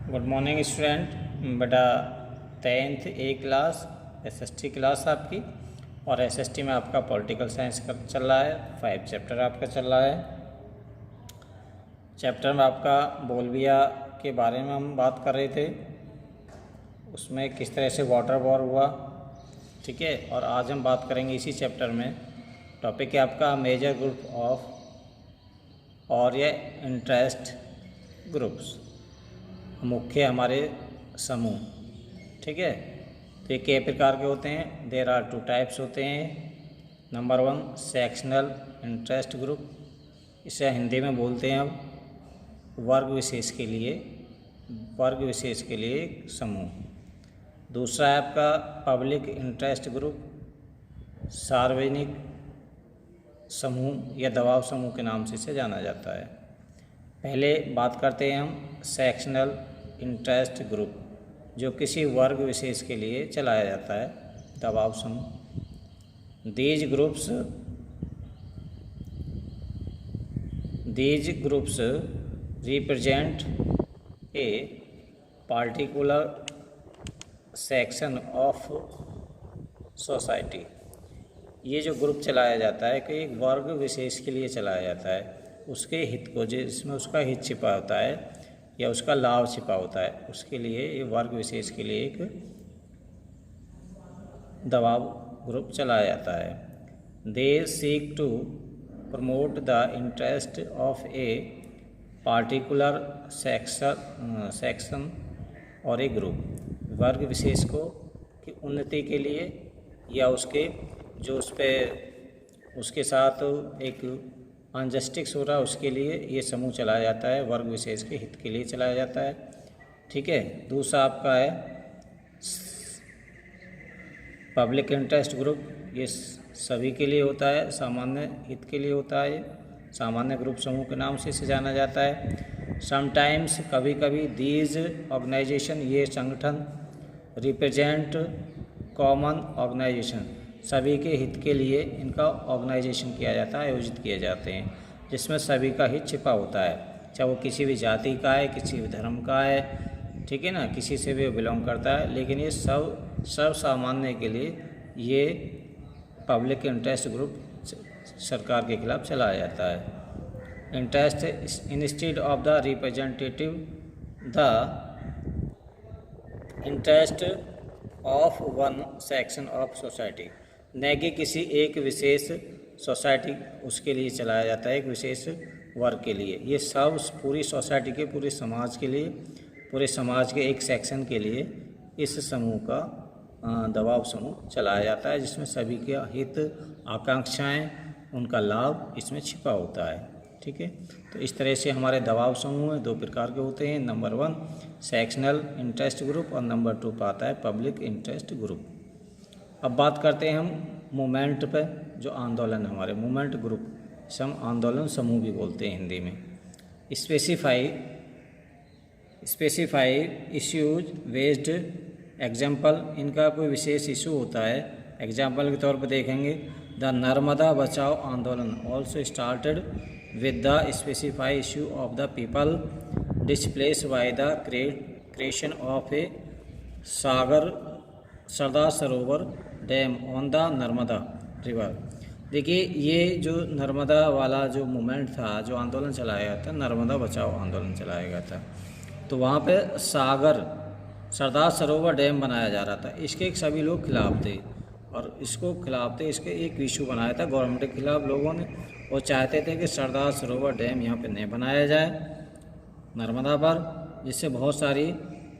Good morning student. बेटा 10th ए class SST class आपकी, और SST में आपका पॉलिटिकल साइंस का चल रहा है। 5 चैप्टर आपका चल रहा है। चैप्टर में आपका बोलबिया के बारे में हम बात कर रहे थे, उसमें किस तरह से वाटर वॉर हुआ, ठीक है। और आज हम बात करेंगे इसी चैप्टर में, टॉपिक है आपका मेजर ग्रुप ऑफ और ये इंटरेस्ट ग्रुप्स, मुख्य हमारे समूह, ठीक है। तो ये कई प्रकार के होते हैं। देयर आर 2 टाइप्स होते हैं। नंबर 1 सेक्शनल इंटरेस्ट ग्रुप, इसे हिंदी में बोलते हैं अब वर्ग विशेष के लिए एक समूह। दूसरा है आपका पब्लिक इंटरेस्ट ग्रुप, सार्वजनिक समूह या दबाव समूह के नाम से इसे जाना जाता है। पहले बात करते हैं हम सेक्शनल इंटरेस्ट ग्रुप, जो किसी वर्ग विशेष के लिए चलाया जाता है, दबाव समूह। These groups represent a particular section of society. ये जो ग्रुप चलाया जाता है कि एक वर्ग विशेष के लिए चलाया जाता है, उसके हित को, जिसमें उसका हित छिपा होता है या उसका लाभ छिपा होता है, उसके लिए ये वर्ग विशेष के लिए एक दबाव ग्रुप चलाया जाता है। They seek to promote the interest of a particular section और ए ग्रुप। वर्ग विशेष को की उन्नति के लिए या उसके जो उसके साथ एक अनजस्टिस हो रहा है, उसके लिए ये समूह चलाया जाता है, वर्ग विशेष के हित के लिए चलाया जाता है, ठीक है। दूसरा आपका है पब्लिक इंटरेस्ट ग्रुप, ये सभी के लिए होता है, सामान्य हित के लिए होता है, सामान्य ग्रुप समूह के नाम से इसे जाना जाता है। समटाइम्स कभी कभी दीज ऑर्गेनाइजेशन, ये संगठन रिप्रेजेंट कॉमन ऑर्गेनाइजेशन, सभी के हित के लिए इनका ऑर्गेनाइजेशन किया जाता है, आयोजित किए जाते हैं, जिसमें सभी का हित छिपा होता है, चाहे वो किसी भी जाति का है, किसी भी धर्म का है, ठीक है ना, किसी से भी बिलोंग करता है, लेकिन ये सब सामान्य के लिए ये पब्लिक इंटरेस्ट ग्रुप सरकार के खिलाफ चलाया जाता है। Interest instead of the representative the interest of one section of society, न कि किसी एक विशेष सोसाइटी उसके लिए चलाया जाता है, एक विशेष वर्ग के लिए। ये सब पूरी सोसाइटी के, पूरे समाज के लिए, पूरे समाज के एक सेक्शन के लिए इस समूह का दबाव समूह चलाया जाता है, जिसमें सभी के हित, आकांक्षाएं, उनका लाभ इसमें छिपा होता है, ठीक है। तो इस तरह से हमारे दबाव समूह 2 प्रकार के होते हैं। नंबर 1 सेक्शनल इंटरेस्ट ग्रुप और नंबर 2 पर आता है पब्लिक इंटरेस्ट ग्रुप। अब बात करते हैं हम मूवमेंट पे, जो आंदोलन हमारे मूवमेंट ग्रुप, हम आंदोलन समूह भी बोलते हैं हिंदी में। स्पेसिफाई इश्यूज बेस्ड एग्जाम्पल, इनका कोई विशेष इशू होता है, एग्जाम्पल के तौर पर देखेंगे द नर्मदा बचाओ आंदोलन also started with the specified issue of the people displaced by the creation of a Sardar Sarovar dam on the Narmada river. देखिए, ये जो नर्मदा वाला जो मूवमेंट था, जो आंदोलन चलाया गया था, नर्मदा बचाओ आंदोलन चलाया गया था, तो वहाँ पे सरदार सरोवर डैम बनाया जा रहा था। इसके सभी लोग खिलाफ थे, और इसको खिलाफ थे, इसके एक इशू बनाया था गवर्नमेंट के खिलाफ लोगों ने। वो चाहते थे कि सरदार सरोवर डैम यहाँ पे नहीं बनाया जाए नर्मदा पर, जिससे बहुत सारी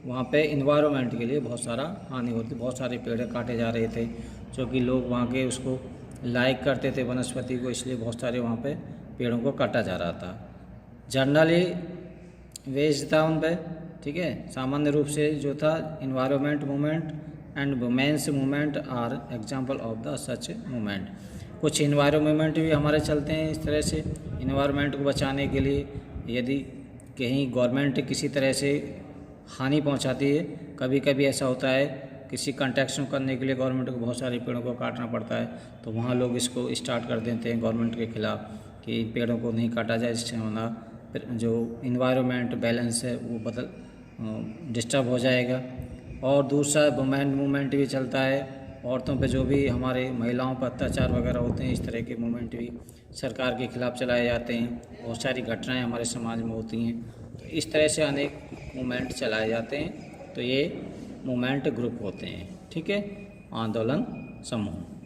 वहाँ पे इन्वायरमेंट के लिए बहुत सारा हानि होती, बहुत सारे पेड़ काटे जा रहे थे, जो कि लोग वहाँ के उसको लाइक करते थे वनस्पति को, इसलिए बहुत सारे वहाँ पे पेड़ों को काटा जा रहा था। जनरली वेज था उन पर, ठीक है। सामान्य रूप से जो था environment movement and women's movement are example of the such movement. कुछ इन्वायरमेंट भी हमारे चलते हैं इस तरह से, इन्वायरमेंट को बचाने के लिए यदि कहीं गवर्नमेंट किसी तरह से हानि पहुंचाती है, कभी कभी ऐसा होता है किसी कंस्ट्रक्शन करने के लिए गवर्नमेंट को बहुत सारे पेड़ों को काटना पड़ता है, तो वहाँ लोग इसको स्टार्ट कर देते हैं गवर्नमेंट के खिलाफ कि पेड़ों को नहीं काटा जाए, इससे हमारा जो इन्वायरमेंट बैलेंस है वो डिस्टर्ब हो जाएगा। और दूसरा वुमेन मूवमेंट भी चलता है, औरतों पे जो भी हमारे महिलाओं पर अत्याचार वगैरह होते हैं, इस तरह के मूवमेंट भी सरकार के खिलाफ़ चलाए जाते हैं। बहुत सारी घटनाएं हमारे समाज में होती हैं, तो इस तरह से अनेक मूवमेंट चलाए जाते हैं। तो ये मूवमेंट ग्रुप होते हैं, ठीक है, आंदोलन समूह।